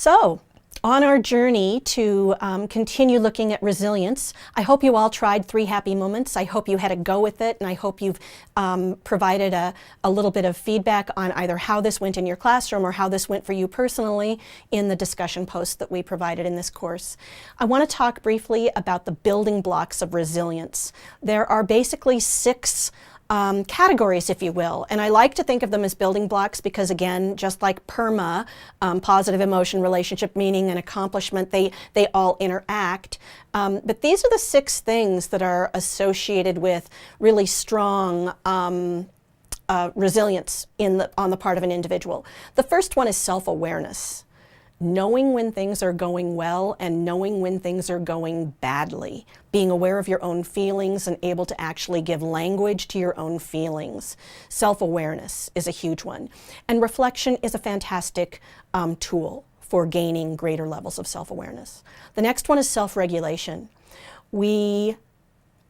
So, on our journey to continue looking at resilience, I hope you all tried 3 happy moments. I hope you had a go with it, and I hope you've provided a little bit of feedback on either how this went in your classroom or how this went for you personally in the discussion posts that we provided in this course. I want to talk briefly about the building blocks of resilience. There are basically 6 categories, if you will. And I like to think of them as building blocks because, again, just like PERMA, positive emotion, relationship, meaning, and accomplishment, they all interact. But these are the 6 things that are associated with really strong resilience on the part of an individual. The first one is self-awareness. Knowing when things are going well and knowing when things are going badly. Being aware of your own feelings and able to actually give language to your own feelings. Self-awareness is a huge one. And reflection is a fantastic tool for gaining greater levels of self-awareness. The next one is self-regulation. We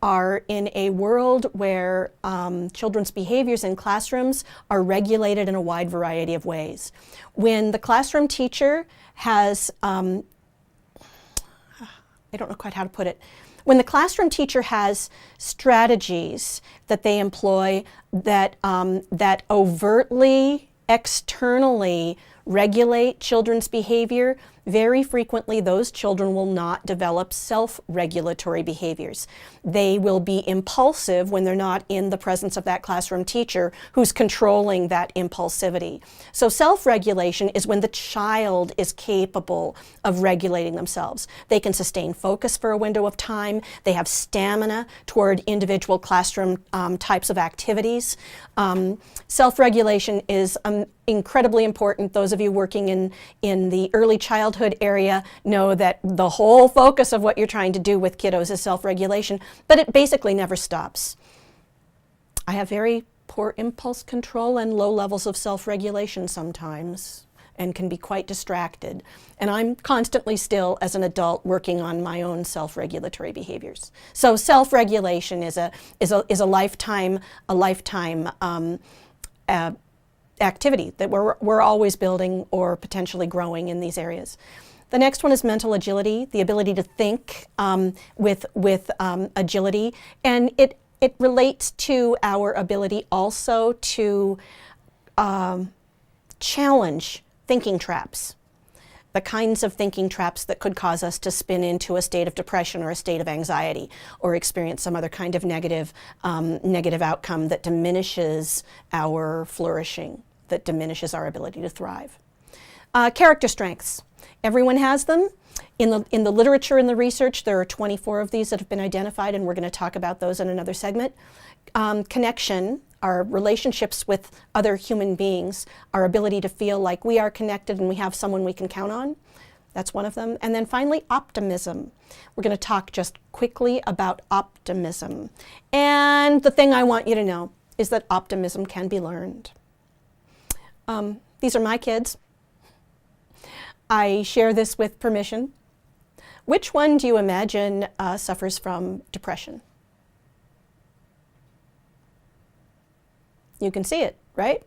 are in a world where children's behaviors in classrooms are regulated in a wide variety of ways. When the classroom teacher has, I don't know quite how to put it, when the classroom teacher has strategies that they employ that overtly, externally regulate children's behavior, very frequently those children will not develop self-regulatory behaviors. They will be impulsive when they're not in the presence of that classroom teacher who's controlling that impulsivity. So self-regulation is when the child is capable of regulating themselves. They can sustain focus for a window of time. They have stamina toward individual classroom types of activities. Self-regulation is incredibly important. Those of you working in the early childhood area know that the whole focus of what you're trying to do with kiddos is self-regulation, but it basically never stops. I have very poor impulse control and low levels of self-regulation sometimes and can be quite distracted. And I'm constantly still, as an adult, working on my own self-regulatory behaviors. So self-regulation is a lifetime activity that we're always building or potentially growing in these areas. The next one is mental agility, the ability to think with agility, and it relates to our ability also to challenge thinking traps, the kinds of thinking traps that could cause us to spin into a state of depression or a state of anxiety or experience some other kind of negative outcome that diminishes our flourishing, that diminishes our ability to thrive. Character strengths. Everyone has them. In the literature and the research, there are 24 of these that have been identified, and we're going to talk about those in another segment. Connection, our relationships with other human beings, our ability to feel like we are connected and we have someone we can count on. That's one of them. And then finally, optimism. We're going to talk just quickly about optimism. And the thing I want you to know is that optimism can be learned. These are my kids. I share this with permission. Which one do you imagine suffers from depression? You can see it, right?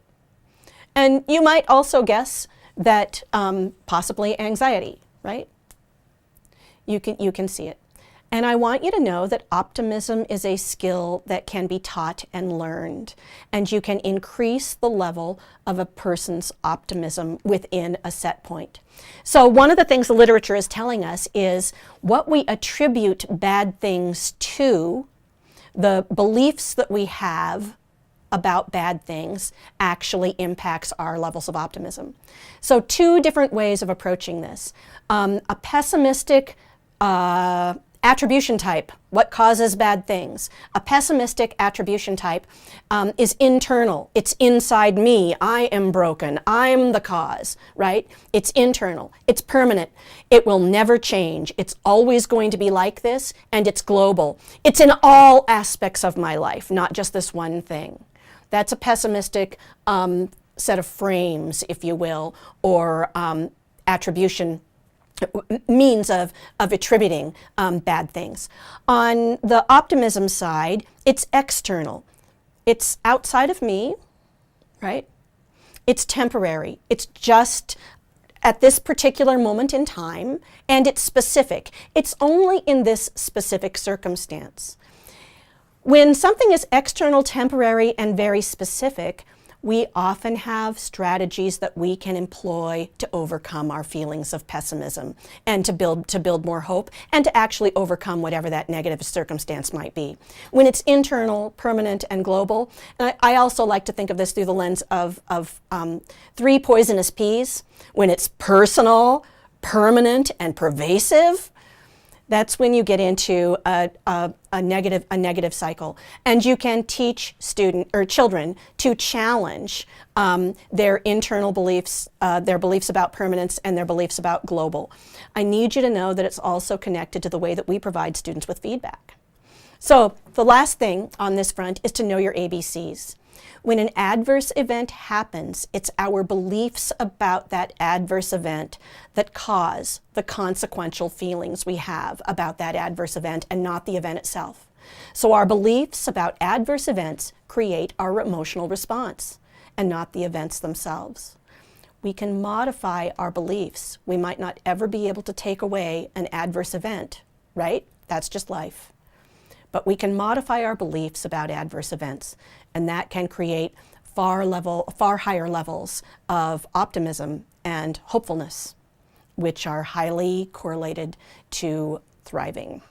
And you might also guess that possibly anxiety, right? You can see it. And I want you to know that optimism is a skill that can be taught and learned, and you can increase the level of a person's optimism within a set point. So one of the things the literature is telling us is what we attribute bad things to, the beliefs that we have about bad things actually impacts our levels of optimism. So 2 different ways of approaching this. A pessimistic attribution type, what causes bad things. A pessimistic attribution type is internal. It's inside me. I am broken. I'm the cause, right? It's internal. It's permanent. It will never change. It's always going to be like this, and it's global. It's in all aspects of my life, not just this one thing. That's a pessimistic set of frames, if you will, or attribution means of attributing bad things. On the optimism side, it's external. It's outside of me, right? It's temporary. It's just at this particular moment in time, and it's specific. It's only in this specific circumstance. When something is external, temporary, and very specific, we often have strategies that we can employ to overcome our feelings of pessimism and to build more hope and to actually overcome whatever that negative circumstance might be. When it's internal, permanent, and global, and I also like to think of this through the lens of 3 poisonous Ps. When it's personal, permanent, and pervasive, that's when you get into a negative cycle. And you can teach children to challenge their internal beliefs, their beliefs about permanence and their beliefs about global. I need you to know that it's also connected to the way that we provide students with feedback. So the last thing on this front is to know your ABCs. When an adverse event happens, it's our beliefs about that adverse event that cause the consequential feelings we have about that adverse event and not the event itself. So our beliefs about adverse events create our emotional response and not the events themselves. We can modify our beliefs. We might not ever be able to take away an adverse event, right? That's just life. But we can modify our beliefs about adverse events, and that can create far higher levels of optimism and hopefulness, which are highly correlated to thriving.